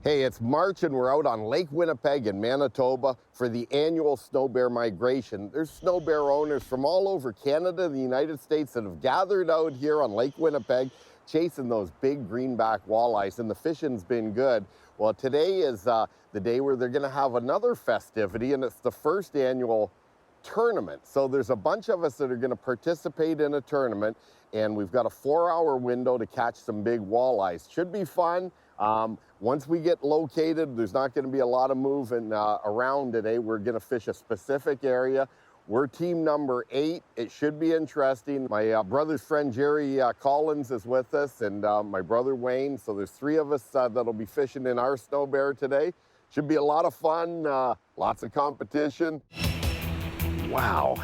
Hey, it's March and we're out on Lake Winnipeg in Manitoba for the annual SnoBear migration. There's SnoBear owners from all over Canada and the United States that have gathered out here on Lake Winnipeg chasing those big greenback walleyes, and the fishing's been good. Well, today is the day where they're gonna have another festivity, and it's the first annual tournament. So there's a bunch of us that are gonna participate in a tournament, and we've got a 4-hour window to catch some big walleyes. Should be fun. Once we get located, there's not going to be a lot of moving around today. We're going to fish a specific area. We're team number 8. It should be interesting. My brother's friend Jerry Collins is with us, and my brother Wayne. So there's 3 of us that'll be fishing in our SnoBear today. Should be a lot of fun, lots of competition. Wow.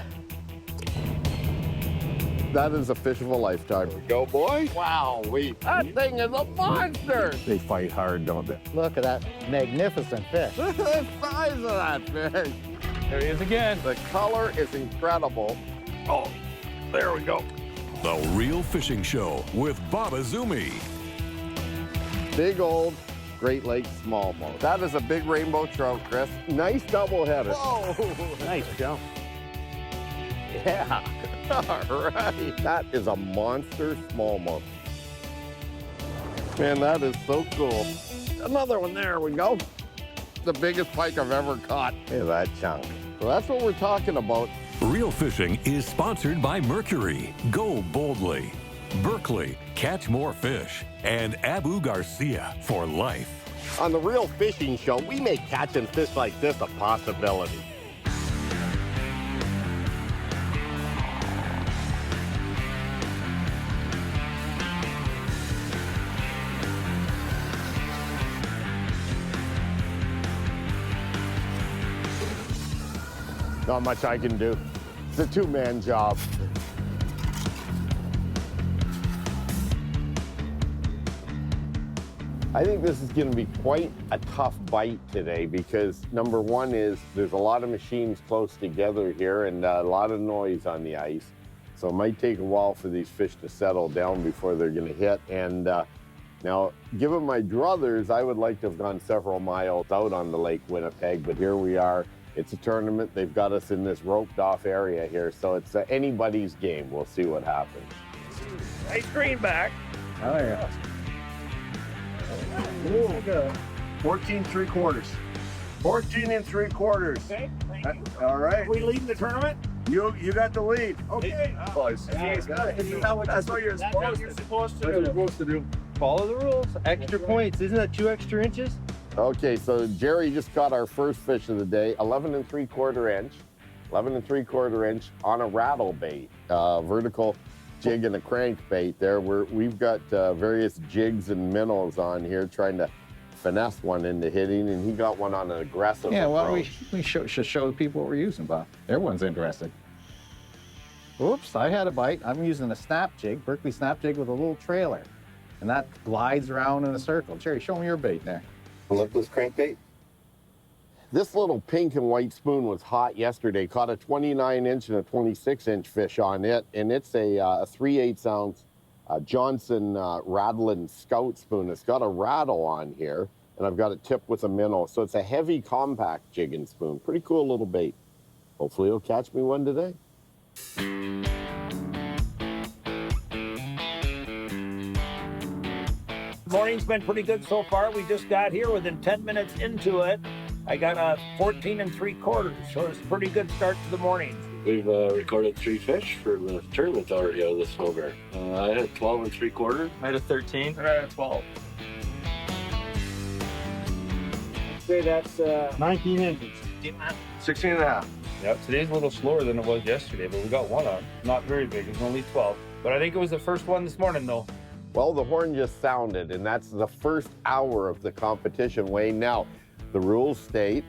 That is a fish of a lifetime. Here we go, boy. Wow, that thing is a monster. They fight hard, don't they? Look at that magnificent fish. Look at the size of that fish. There he is again. The color is incredible. Oh, there we go. The Real Fishing Show with Bob Azumi. Big old Great Lakes smallmouth. That is a big rainbow trout, Chris. Nice double header. Whoa, nice jump. Yeah. All right. That is a monster smallmouth. Man, that is so cool. Another one, there we go. The biggest pike I've ever caught. Look at that chunk. So that's what we're talking about. Real Fishing is sponsored by Mercury, Go Boldly, Berkeley, Catch More Fish, and Abu Garcia for life. On the Real Fishing Show, we make catching fish like this a possibility. Not much I can do. It's a 2-man job. I think this is going to be quite a tough bite today because number one is there's a lot of machines close together here and a lot of noise on the ice. So it might take a while for these fish to settle down before they're going to hit. And now, given my druthers, I would like to have gone several miles out on the Lake Winnipeg, but here we are. It's a tournament. They've got us in this roped off area here, so it's anybody's game. We'll see what happens. Nice greenback. Oh, yeah. Ooh. 14 3/4. 14 3/4. Okay, thank you. All right. Are we leading the tournament? You got the lead. Okay. Boys. That's what you're supposed to do. Follow the rules. Extra points. Isn't that 2 extra inches? Okay, so Jerry just caught our first fish of the day, 11 3/4 inch. 11 3/4 inch on a rattle bait, vertical jig and a crankbait there. We've got various jigs and minnows on here trying to finesse one into hitting, and he got one on an aggressive Yeah, well, approach. we should show people what we're using, Bob. Everyone's interested. Oops, I had a bite. I'm using a snap jig, Berkeley snap jig with a little trailer. And that glides around in a circle. Jerry, show me your bait there. Lipless crankbait. This little pink and white spoon was hot yesterday. Caught a 29-inch and a 26-inch fish on it, and it's a 3/8 ounce Johnson Rattling Scout spoon. It's got a rattle on here, and I've got it tipped with a minnow. So it's a heavy, compact jigging spoon. Pretty cool little bait. Hopefully it'll catch me one today. Morning's been pretty good so far. We just got here within 10 minutes into it. I got a 14 3/4, so it's a pretty good start to the morning. We've recorded 3 fish for the tournament already out of the SnoBear. I had 12 3/4. I had a 13. And I had 12. Say that's 19 inches. 16 and a half. Yep, today's a little slower than it was yesterday, but we got one on. Not very big, it was only 12. But I think it was the first one this morning, though. Well, the horn just sounded, and that's the first hour of the competition, Wayne. Now, the rules state,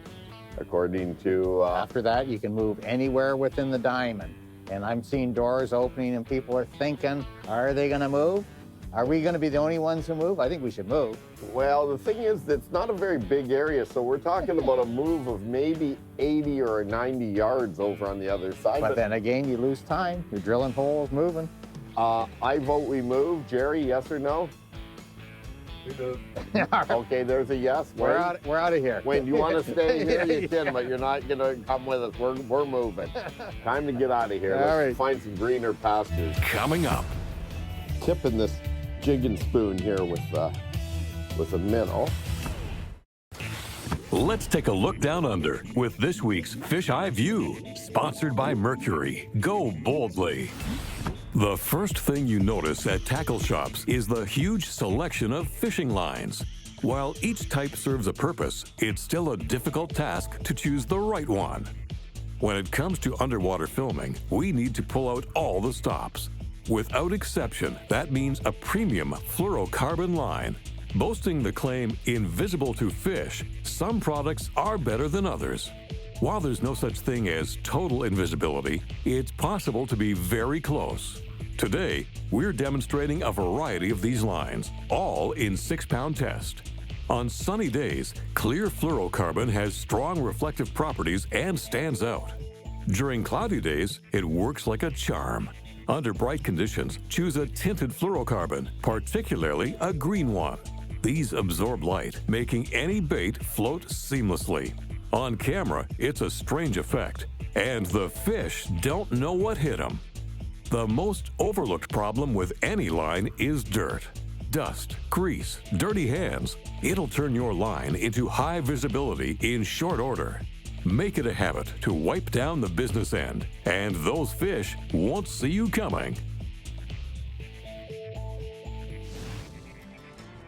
according to... After that, you can move anywhere within the diamond. And I'm seeing doors opening and people are thinking, are they going to move? Are we going to be the only ones who move? I think we should move. Well, the thing is, it's not a very big area, so we're talking about a move of maybe 80 or 90 yards over on the other side. But then again, you lose time. You're drilling holes, moving. I vote we move. Jerry, yes or no? We do. Okay, there's a yes. We're Wayne. out. We're out of here. Wayne, you want to stay here? You Yeah. can, but you're not gonna come with us. We're moving. Time to get out of here. All Let's right. find some greener pastures. Coming up, Tipping this jig and spoon here with a minnow. let's take a look down under with this week's Fish Eye View, sponsored by Mercury. Go boldly. The first thing you notice at tackle shops is the huge selection of fishing lines. While each type serves a purpose, it's still a difficult task to choose the right one. When it comes to underwater filming, we need to pull out all the stops. Without exception, that means a premium fluorocarbon line. Boasting the claim invisible to fish, some products are better than others. While there's no such thing as total invisibility, it's possible to be very close. Today, we're demonstrating a variety of these lines, all in 6-pound test. On sunny days, clear fluorocarbon has strong reflective properties and stands out. During cloudy days, it works like a charm. Under bright conditions, choose a tinted fluorocarbon, particularly a green one. These absorb light, making any bait float seamlessly. On camera, it's a strange effect, and the fish don't know what hit them. The most overlooked problem with any line is dirt. Dust, grease, dirty hands. It'll turn your line into high visibility in short order. Make it a habit to wipe down the business end, and those fish won't see you coming.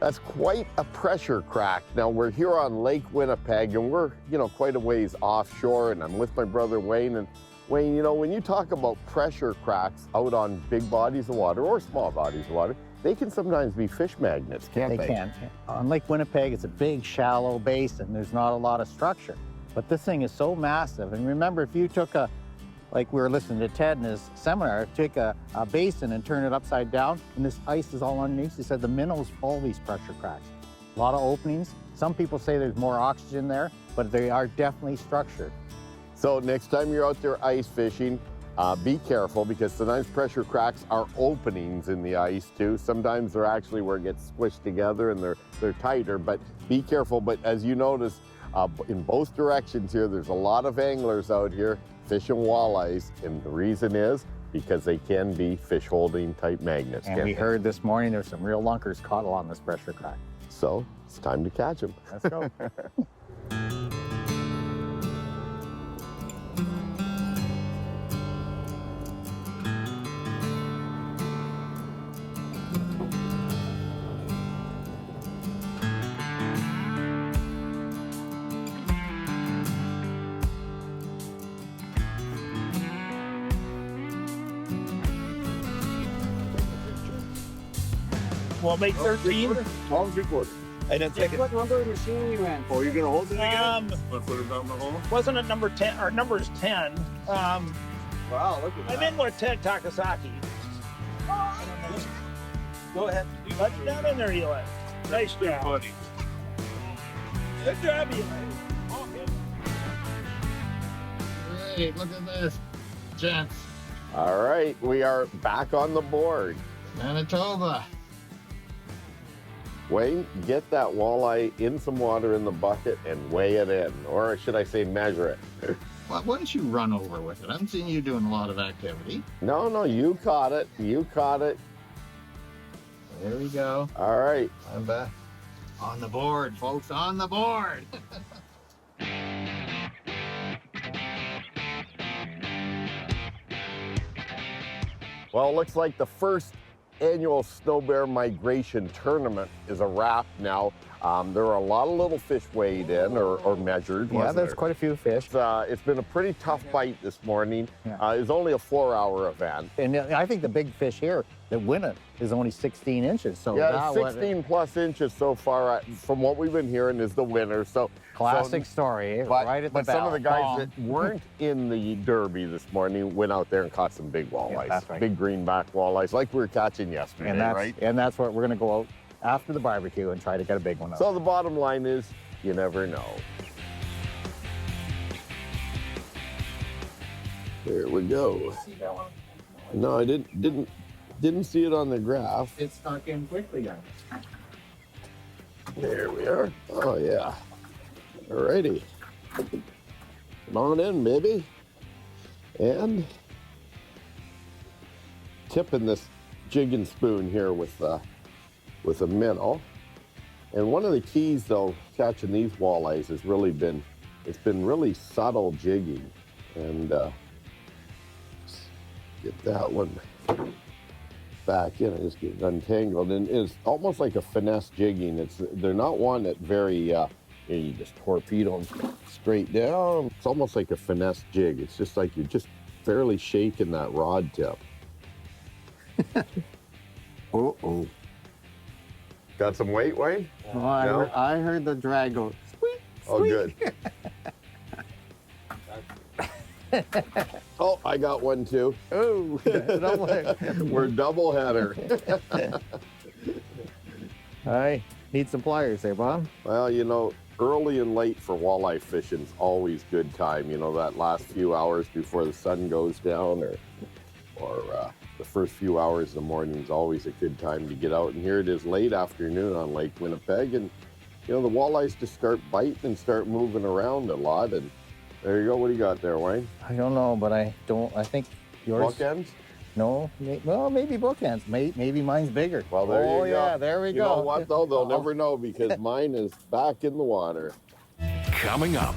That's quite a pressure crack. Now we're here on Lake Winnipeg, and we're quite a ways offshore, and I'm with my brother Wayne. And Wayne, when you talk about pressure cracks out on big bodies of water or small bodies of water, they can sometimes be fish magnets, can't they? They can. On Lake Winnipeg, it's a big, shallow basin. There's not a lot of structure. But this thing is so massive. And remember, if you took like we were listening to Ted in his seminar, take a basin and turn it upside down, and this ice is all underneath. He said the minnows follow these pressure cracks. A lot of openings. Some people say there's more oxygen there, but they are definitely structured. So next time you're out there ice fishing, be careful, because sometimes pressure cracks are openings in the ice too. Sometimes they're actually where it gets squished together and they're tighter, but be careful. But as you notice, in both directions here, there's a lot of anglers out here fishing walleyes, and the reason is because they can be fish holding type magnets. And we heard this morning there's some real lunkers caught along this pressure crack. So it's time to catch them. Let's go. We'll make 13. 12 3/4. I didn't take it. What number machine you in? Oh, you're gonna hold it again? Um, Wanna put it down the hole? wasn't it number 10? Our number's 10. Wow, look at I'm that. in with Ted Takasaki. Go ahead. Let it down in there, Eli. Nice job. Buddy. Good job, Eli. Hey, look at this, gents. All right, we are back on the board. Manitoba. Wayne, get that walleye in some water in the bucket and weigh it in, or should I say measure it? Why don't you run over with it? I'm seeing you doing a lot of activity. No, you caught it. You caught it. There we go. All right. I'm back. On the board, folks, on the board. Well, it looks like the first annual SnoBear Migration Tournament is a wrap now. There are a lot of little fish weighed in or measured. Yeah, wasn't there's there? quite a few fish. It's been a pretty tough bite this morning. Yeah. It's only a 4-hour event. And I think the big fish here that win it is only 16 inches. So Yeah, now 16 plus inches so far, from what we've been hearing, is the winner. Classic story, But, right at the but some of the guys bell. that weren't in the Derby this morning went out there and caught some big walleyes. that's right. Big greenback walleyes, like we were catching yesterday, And that's what we're going to go out after the barbecue and try to get a big one out. So the bottom line is, you never know. There we go. See that one? No, I didn't see it on the graph. It's stuck in quickly, guys. There we are. Oh, yeah. Alrighty. Come on in, baby. And tipping this jig and spoon here with a minnow. And one of the keys, though, catching these walleyes has really been, it's been really subtle jigging. And get that one back in. I just get it untangled. And it's almost like a finesse jigging. They're not one that very, you just torpedo them straight down. It's almost like a finesse jig. It's just like you're just fairly shaking that rod tip. Uh-oh. Got some weight, Wayne? Oh, No? I heard the drag go. Squeak, Oh, squeak. good. Oh, I got one too. Oh, We're double header. All right, need some pliers there, Bob. Well, you know, early and late for walleye fishing is always good time. You know, that last few hours before the sun goes down, or the first few hours of the morning is always a good time to get out. And here it is late afternoon on Lake Winnipeg, and you know the walleyes just start biting and start moving around a lot. And there you go. What do you got there, Wayne? I don't know, but I think yours. Bookends? No, well, maybe bookends. Maybe mine's bigger. Well, there you go. Oh, yeah, there we go. You know what, though? They'll never know because mine is back in the water. Coming up.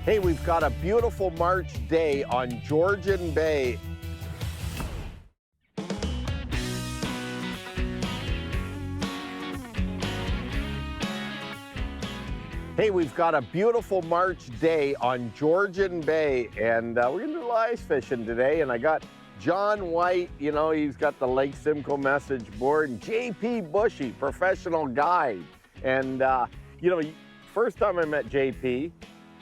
Hey, we've got a beautiful March day on Georgian Bay. Hey, we've got a beautiful March day on Georgian Bay, and we're gonna do a little ice fishing today. And I got John White, you know, he's got the Lake Simcoe message board, and JP Bushey, professional guide. And, you know, first time I met JP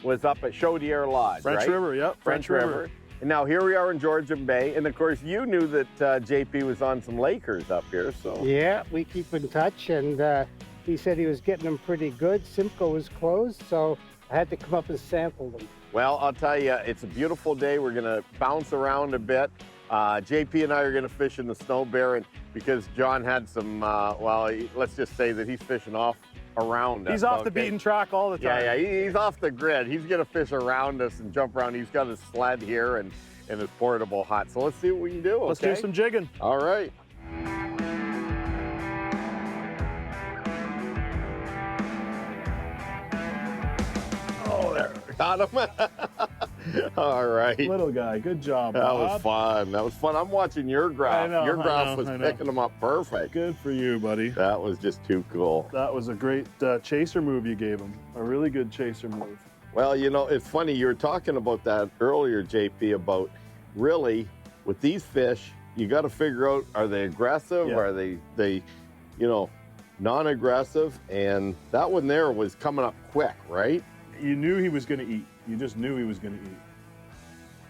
was up at Chaudière Lodge, French right? River, yep. French River. And now here we are in Georgian Bay, and of course you knew that JP was on some Lakers up here, so. Yeah, we keep in touch, and he said he was getting them pretty good. Simcoe was closed, so I had to come up and sample them. Well, I'll tell you, it's a beautiful day. We're gonna bounce around a bit. JP and I are gonna fish in the SnoBear, and because John had some, let's just say that he's fishing off around us. He's off the beaten track all the time. Yeah, he's off the grid. He's gonna fish around us and jump around. He's got his sled here and his portable hut. So let's see what we can do, Let's okay? do some jigging. All right. Oh, there. Got him. All right. Little guy, good job, That Bob. was fun. That was fun. I'm watching your graph. I know, Your graph was I know. picking them up perfect. Good for you, buddy. That was just too cool. That was a great chaser move you gave him. A really good chaser move. Well, you know, it's funny. You were talking about that earlier, JP, about really with these fish, you got to figure out, are they aggressive? Yeah. Are they, you know, non-aggressive? And that one there was coming up quick, right? You knew he was going to eat. You just knew he was going to eat.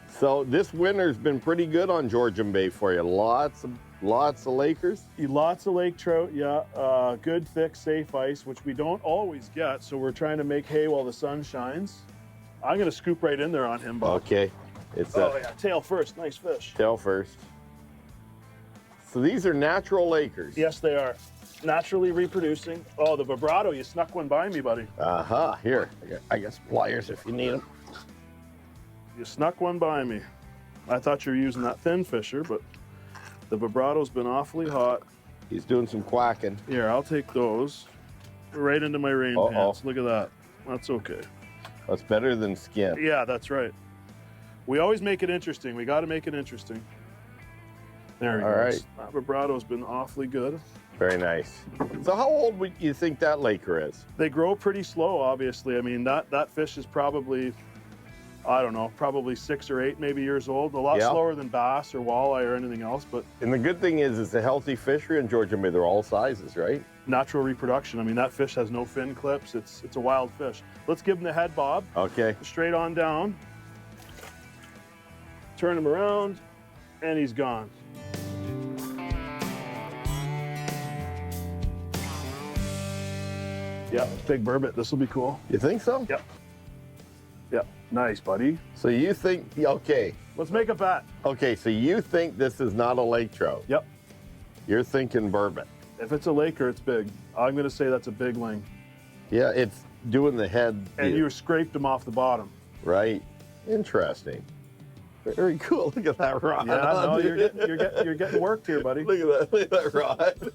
So this winter's been pretty good on Georgian Bay for you. Lots of Lakers. Lots of lake trout, yeah. Good, thick, safe ice, which we don't always get, so we're trying to make hay while the sun shines. I'm going to scoop right in there on him, Bob. Okay. It's Oh, yeah, tail first. Nice fish. tail first. So these are natural Lakers. Yes, they are. Naturally reproducing. Oh, the vibrato, you snuck one by me, buddy. Uh-huh. Here, I got some pliers if you need them. You snuck one by me. I thought you were using that thin fisher, but the vibrato's been awfully hot. He's doing some quacking. Here, I'll take those right into my rain pants. Look at that. That's okay. That's better than skin. Yeah, that's right. We always make it interesting. We got to make it interesting. There he All goes. right. That vibrato's been awfully good. Very nice. So how old would you think that Laker is? They grow pretty slow, obviously. I mean, that fish is probably, I don't know, probably 6 or 8 maybe years old. A lot slower than bass or walleye or anything else, but And the good thing is it's a healthy fishery in Georgian Bay. They're all sizes, right? natural reproduction. I mean, that fish has no fin clips. It's a wild fish. Let's give him the head, Bob. Okay. Straight on down. Turn him around, and he's gone. Yeah, big burbot. This will be cool. You think so? Yep. Yep. Nice, buddy. So you think, okay. Let's make a bet. Okay, so you think this is not a lake trout? Yep. You're thinking burbot. If it's a Laker, it's big. I'm going to say that's a big ling. Yeah, it's doing the head. And you scraped them off the bottom. Right. Interesting. Very cool. Look at that rod. Yeah, no, you're getting worked here, buddy. Look at that rod.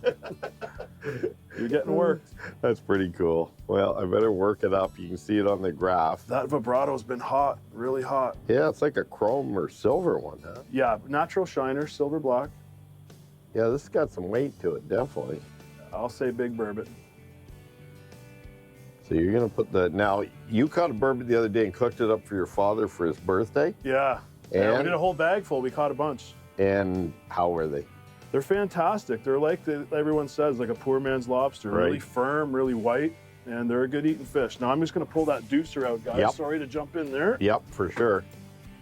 You're getting worked. That's pretty cool. Well, I better work it up. You can see it on the graph. That vibrato's been hot, really hot. Yeah, it's like a chrome or silver one, huh? Yeah, natural shiner, silver black. Yeah, this has got some weight to it, definitely. I'll say big burbot. So you're gonna put the, now you caught a burbot the other day and cooked it up for your father for his birthday? Yeah. And we did a whole bag full. We caught a bunch. And how were they? They're fantastic. They're like everyone says, like a poor man's lobster. Right. Really firm, really white, and they're a good eating fish. Now I'm just gonna pull that deucer out, guys. Yep. Sorry to jump in there. Yep, for sure.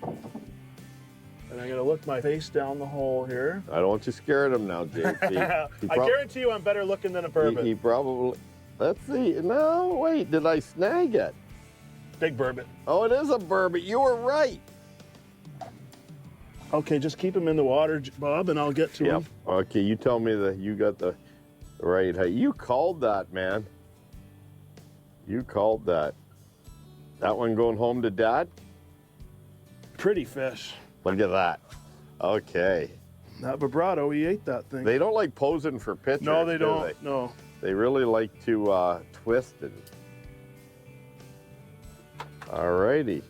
And I'm gonna look my face down the hole here. I don't want you scared him now, JP. I guarantee you I'm better looking than a burbot. He probably, let's see. No, wait, did I snag it? Big burbot. Oh, it is a burbot. You were right. Okay, just keep him in the water, Bob, and I'll get to him. Okay, you tell me that you got the right height. You called that, man. You called that. That one going home to Dad? Pretty fish. Look at that. Okay. That vibrato, he ate that thing. They don't like posing for pictures. No, they do don't. No. They really like to twist it. All righty.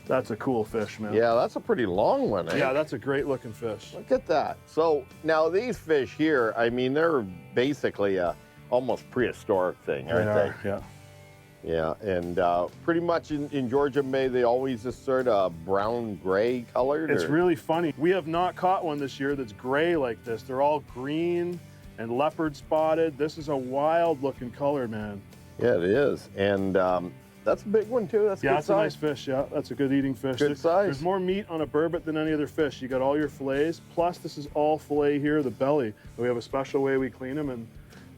That's a cool fish, man. Yeah, that's a pretty long one, eh? Yeah, that's a great looking fish. Look at that. So now these fish here, I mean, they're basically a almost prehistoric thing, aren't they? Yeah. Yeah, and pretty much in Georgian Bay, they always just sort of brown-gray colored? It's really funny. We have not caught one this year that's gray like this. They're all green and leopard spotted. This is a wild looking color, man. Yeah, it is. And that's a big one, too. That's Yeah, good that's size. a nice fish. Yeah, that's a good eating fish. Good size. There's more meat on a burbot than any other fish. You got all your fillets, plus this is all fillet here, the belly. We have a special way we clean them, and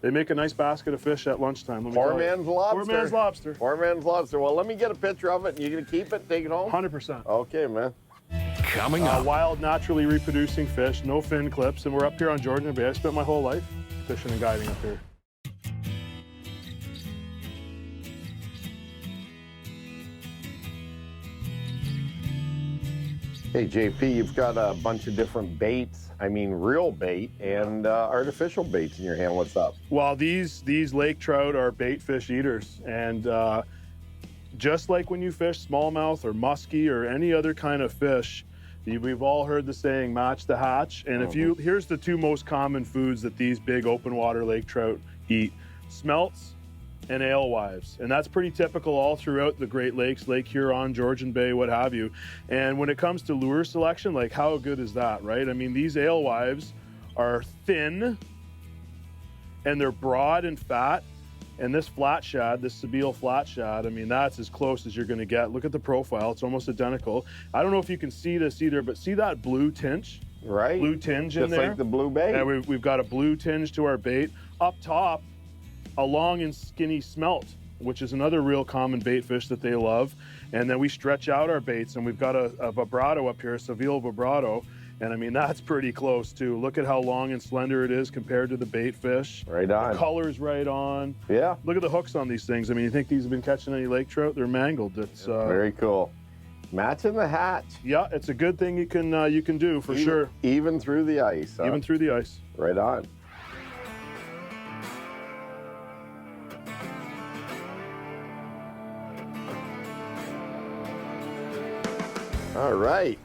they make a nice basket of fish at lunchtime. Poor man's lobster. Poor man's lobster. Poor man's lobster. Well, let me get a picture of it. You gonna keep it, take it home? 100%. Okay, man. Coming up. Wild, naturally reproducing fish, no fin clips, and we're up here on Georgian Bay. I spent my whole life fishing and guiding up here. Hey, JP, you've got a bunch of different baits. I mean, real bait and artificial baits in your hand. What's up? Well, these lake trout are bait fish eaters, and just like when you fish smallmouth or muskie or any other kind of fish, we've all heard the saying, match the hatch. And here's the two most common foods that these big open water lake trout eat: smelts and alewives. And that's pretty typical all throughout the Great Lakes, Lake Huron, Georgian Bay, what have you. And when it comes to lure selection, like, how good is that, right? I mean, these alewives are thin and they're broad and fat. And this flat shad, this Sabile flat shad, I mean, that's as close as you're gonna get. Look at the profile, it's almost identical. I don't know if you can see this either, but see that blue tinge? Right. Blue tinge in Just there? like the blue bait. Yeah, we've got a blue tinge to our bait. Up top, a long and skinny smelt, which is another real common bait fish that they love. And then we stretch out our baits, and we've got a vibrato up here, a Seville vibrato. And I mean, that's pretty close too. Look at how long and slender it is compared to the bait fish. Right on. The color's right on. Yeah. Look at the hooks on these things. I mean, you think these have been catching any lake trout? They're mangled. It's very cool. Matching the hatch. Yeah, it's a good thing you can do for sure. Even through the ice. Huh? Even through the ice. Right on. All right.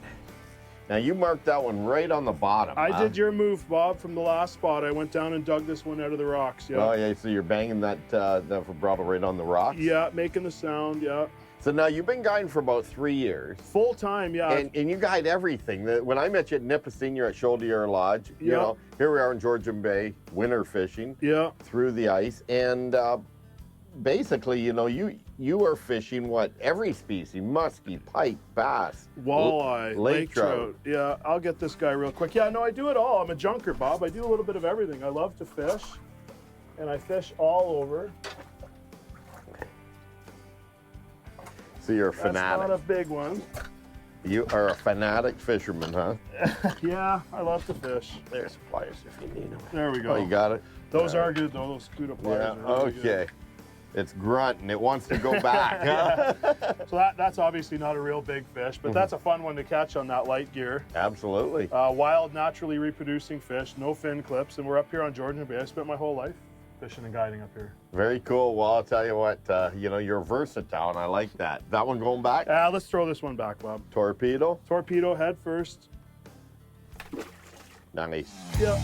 Now you marked that one right on the bottom. I did your move, Bob, from the last spot. I went down and dug this one out of the rocks. Yeah. Oh yeah, so you're banging that vibrato right on the rocks? Yeah, making the sound, yeah. So now you've been guiding for about 3 years. Full time, yeah. And you guide everything. When I met you at Nipissing, you're at Shouldier Lodge. You Yeah. know, here we are in Georgian Bay, winter fishing. Yeah. Through the ice. And basically, you know, you are fishing what? Every species: muskie, pike, bass, walleye, lake trout. Yeah, I'll get this guy real quick. Yeah, no, I do it all. I'm a junker, Bob. I do a little bit of everything. I love to fish, and I fish all over. So you're a fanatic. That's not a big one. You are a fanatic fisherman, huh? Yeah, I love to fish. There's pliers if you need them. There we go. Oh, you got it? Those are good, though. Those Scuda pliers Yeah, are really okay. good. It's grunting. It wants to go back. Yeah. So that's obviously not a real big fish, but that's a fun one to catch on that light gear. Absolutely. Wild, naturally reproducing fish, no fin clips, and we're up here on Georgian Bay. I spent my whole life fishing and guiding up here. Very cool. Well, I'll tell you what, you know, you're versatile, and I like that. That one going back? Let's throw this one back, Bob. Torpedo? Torpedo head first. Nice. Yeah.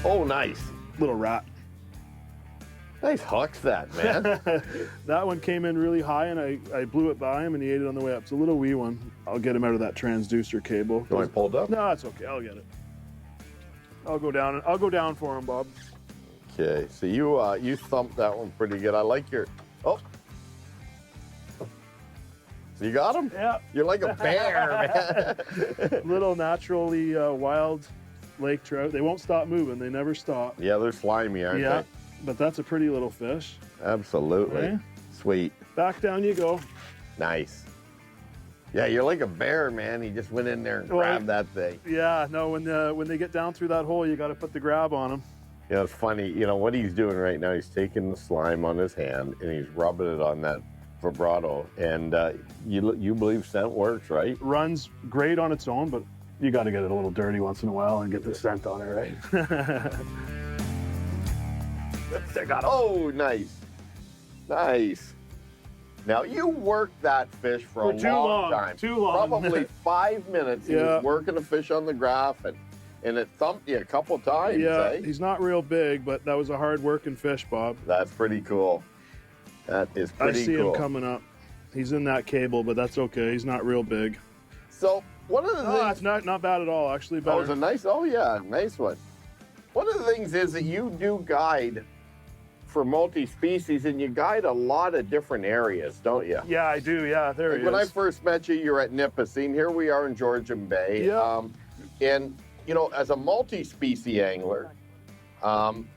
Oh, nice. Little rat. Nice hooks that, man. That one came in really high, and I blew it by him, and he ate it on the way up. It's a little wee one. I'll get him out of that transducer cable. You want it pulled up? No, it's okay. I'll get it. I'll go down. I'll go down for him, Bob. Okay, so you thumped that one pretty good. I like your. Oh. So you got him? Yeah. You're like a bear, man. Little naturally wild lake trout. They won't stop moving. They never stop. Yeah, they're slimy, aren't Yeah, they? but that's a pretty little fish. Absolutely. Okay. Sweet. Back down you go. Nice. Yeah, you're like a bear, man. He just went in there and grabbed that thing. Yeah, no, when they get down through that hole, you got to put the grab on them. You know, it's funny. You know, what he's doing right now, he's taking the slime on his hand and he's rubbing it on that vibrato. And you believe scent works, right? Runs great on its own, but you got to get it a little dirty once in a while and get the scent on it, right? I got him. Oh, nice. Nice. Now, you worked that fish for a long time. Too long. Probably 5 minutes. He was working a fish on the graph, and it thumped you a couple times, Yeah, eh? he's not real big, but that was a hard-working fish, Bob. That's pretty cool. That is pretty cool. I see him coming up. He's in that cable, but that's okay. He's not real big. So, one of the things... it's not bad at all, actually. Better. Oh, it's a nice... Oh, yeah, nice one. One of the things is that you do guide for multi-species, and you guide a lot of different areas, don't you? Yeah, I do. Yeah, there he is. When I first met you, you were at Nipissing. Here we are in Georgian Bay. Yeah. And, you know, as a multi-species angler, you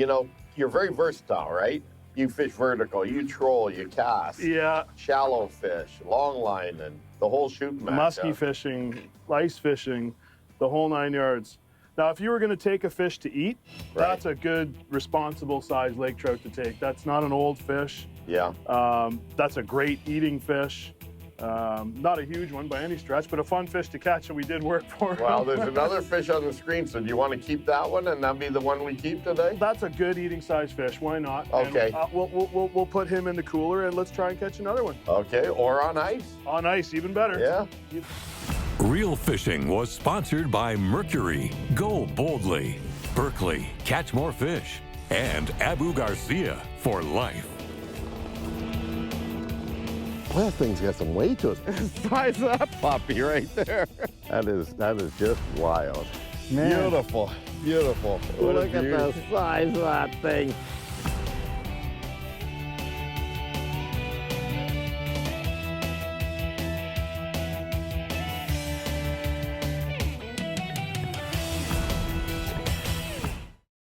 know, you're very versatile, right? You fish vertical, you troll, you cast. Yeah. Shallow fish, long line, and the whole shooting match. Musky fishing, ice fishing, the whole 9 yards. Now, if you were going to take a fish to eat, that's a good, responsible size lake trout to take. That's not an old fish. Yeah. That's a great eating fish. Not a huge one by any stretch, but a fun fish to catch, and we did work for. Well, there's another fish on the screen, so do you want to keep that one, and that'll be the one we keep today? That's a good eating size fish. Why not? Okay. And, we'll put him in the cooler, and let's try and catch another one. Okay, or on ice. On ice, even better. Yeah. Real Fishing was sponsored by Mercury, Go Boldly, Berkeley, Catch More Fish, and Abu Garcia for life. Well, that thing's got some weight to it. Size that puppy right there. That is just wild. Man. Beautiful, beautiful. Look at the size of that thing.